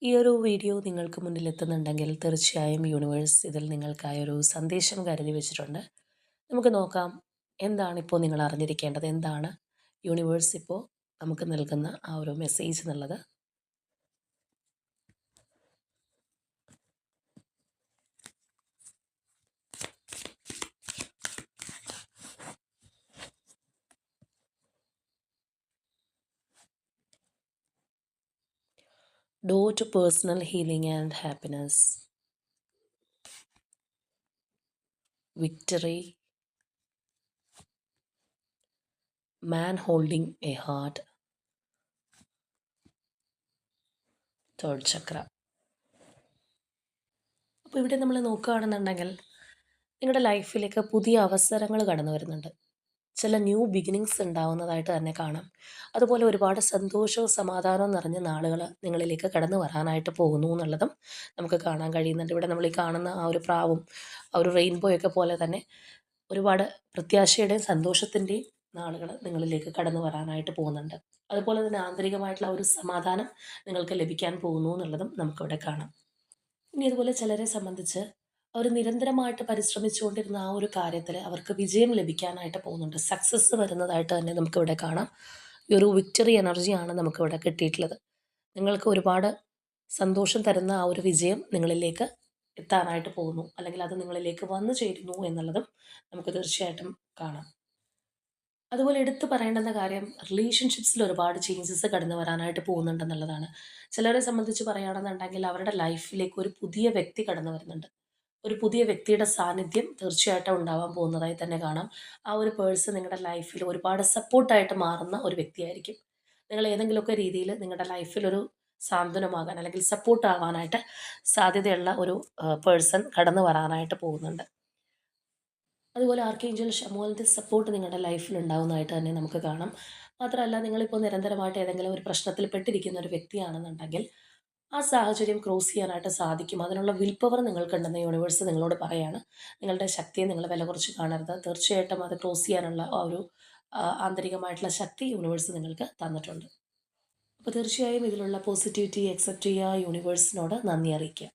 ഈ ഒരു വീഡിയോ നിങ്ങൾക്ക് മുന്നിൽ എത്തുന്നുണ്ടെങ്കിൽ തീർച്ചയായും യൂണിവേഴ്സ് ഇതിൽ നിങ്ങൾക്കായൊരു സന്ദേശം കരുതി വെച്ചിട്ടുണ്ട്. നമുക്ക് നോക്കാം എന്താണിപ്പോൾ നിങ്ങൾ അറിഞ്ഞിരിക്കേണ്ടത്, എന്താണ് യൂണിവേഴ്സ് ഇപ്പോൾ നമുക്ക് നൽകുന്ന ആ ഒരു മെസ്സേജ് എന്നുള്ളത്. Door to personal healing and happiness. Victory. Man holding a heart. Third chakra. അപ്പോൾ ഇവിടെ നമ്മൾ നോക്കുകയാണെന്നുണ്ടെങ്കിൽ നിങ്ങളുടെ ലൈഫിലേക്ക് പുതിയ അവസരങ്ങൾ കടന്നു വരുന്നുണ്ട്. ചില ന്യൂ ബിഗിനിങ്സ് ഉണ്ടാവുന്നതായിട്ട് തന്നെ കാണാം. അതുപോലെ ഒരുപാട് സന്തോഷവും സമാധാനവും നിറഞ്ഞ നാളുകൾ നിങ്ങളിലേക്ക് കടന്നു വരാനായിട്ട് പോകുന്നു എന്നുള്ളതും നമുക്ക് കാണാൻ കഴിയുന്നുണ്ട്. ഇവിടെ നമ്മൾ ഈ കാണുന്ന ആ ഒരു പ്രാവും ആ ഒരു റെയിൻബോയൊക്കെ പോലെ തന്നെ ഒരുപാട് പ്രത്യാശയുടെയും സന്തോഷത്തിൻ്റെയും നാളുകൾ നിങ്ങളിലേക്ക് കടന്നു വരാനായിട്ട് പോകുന്നുണ്ട്. അതുപോലെ തന്നെ ആന്തരികമായിട്ടുള്ള ഒരു സമാധാനം നിങ്ങൾക്ക് ലഭിക്കാൻ പോകുന്നു എന്നുള്ളതും നമുക്കിവിടെ കാണാം. ഇനി അതുപോലെ ചിലരെ സംബന്ധിച്ച് അവർ നിരന്തരമായിട്ട് പരിശ്രമിച്ചുകൊണ്ടിരുന്ന ആ ഒരു കാര്യത്തിൽ അവർക്ക് വിജയം ലഭിക്കാനായിട്ട് പോകുന്നുണ്ട്. സക്സസ് വരുന്നതായിട്ട് തന്നെ നമുക്കിവിടെ കാണാം. ഈ ഒരു വിക്ടറി എനർജിയാണ് നമുക്കിവിടെ കിട്ടിയിട്ടുള്ളത്. നിങ്ങൾക്ക് ഒരുപാട് സന്തോഷം തരുന്ന ആ ഒരു വിജയം നിങ്ങളിലേക്ക് എത്താനായിട്ട് പോകുന്നു, അല്ലെങ്കിൽ അത് നിങ്ങളിലേക്ക് വന്നു ചേരുന്നു എന്നുള്ളതും നമുക്ക് തീർച്ചയായിട്ടും കാണാം. അതുപോലെ എടുത്തു പറയേണ്ടുന്ന കാര്യം റിലേഷൻഷിപ്സിൽ ഒരുപാട് ചേഞ്ചസ് കടന്നു വരാനായിട്ട് പോകുന്നുണ്ടെന്നുള്ളതാണ്. ചിലരെ സംബന്ധിച്ച് പറയുകയാണെന്നുണ്ടെങ്കിൽ അവരുടെ ലൈഫിലേക്ക് ഒരു പുതിയ വ്യക്തി കടന്നു വരുന്നുണ്ട്. ഒരു പുതിയ വ്യക്തിയുടെ സാന്നിധ്യം തീർച്ചയായിട്ടും ഉണ്ടാവാൻ പോകുന്നതായി തന്നെ കാണാം. ആ ഒരു പേഴ്സൺ നിങ്ങളുടെ ലൈഫിൽ ഒരുപാട് സപ്പോർട്ടായിട്ട് മാറുന്ന ഒരു വ്യക്തിയായിരിക്കും. നിങ്ങൾ ഏതെങ്കിലുമൊക്കെ രീതിയിൽ നിങ്ങളുടെ ലൈഫിലൊരു സാന്ത്വനമാകാൻ അല്ലെങ്കിൽ സപ്പോർട്ട് ആവാനായിട്ട് സാധ്യതയുള്ള ഒരു പേഴ്സൺ കടന്നു വരാനായിട്ട് പോകുന്നുണ്ട്. അതുപോലെ ആർക്കേഞ്ചൽ ഷമുവലിൻ്റെ സപ്പോർട്ട് നിങ്ങളുടെ ലൈഫിൽ ഉണ്ടാകുന്നതായിട്ട് തന്നെ നമുക്ക് കാണാം. മാത്രമല്ല, നിങ്ങളിപ്പോൾ നിരന്തരമായിട്ട് ഏതെങ്കിലും ഒരു പ്രശ്നത്തിൽ പെട്ടിരിക്കുന്ന ഒരു വ്യക്തിയാണെന്നുണ്ടെങ്കിൽ ആ സാഹചര്യം ക്രോസ് ചെയ്യാനായിട്ട് സാധിക്കും. അതിനുള്ള വിൽ പവർ നിങ്ങൾക്കുണ്ടെന്ന് യൂണിവേഴ്സ് നിങ്ങളോട് പറയാണ്. നിങ്ങളുടെ ശക്തിയെ നിങ്ങൾ വില കുറച്ച് കാണരുത്. തീർച്ചയായിട്ടും അത് ക്രോസ് ചെയ്യാനുള്ള ആ ഒരു ആന്തരികമായിട്ടുള്ള ശക്തി യൂണിവേഴ്സ് നിങ്ങൾക്ക് തന്നിട്ടുണ്ട്. അപ്പോൾ തീർച്ചയായും ഇതിലുള്ള പോസിറ്റിവിറ്റി അക്സെപ്റ്റ് ചെയ്യുക, യൂണിവേഴ്സിനോട് നന്ദി അറിയിക്കുക.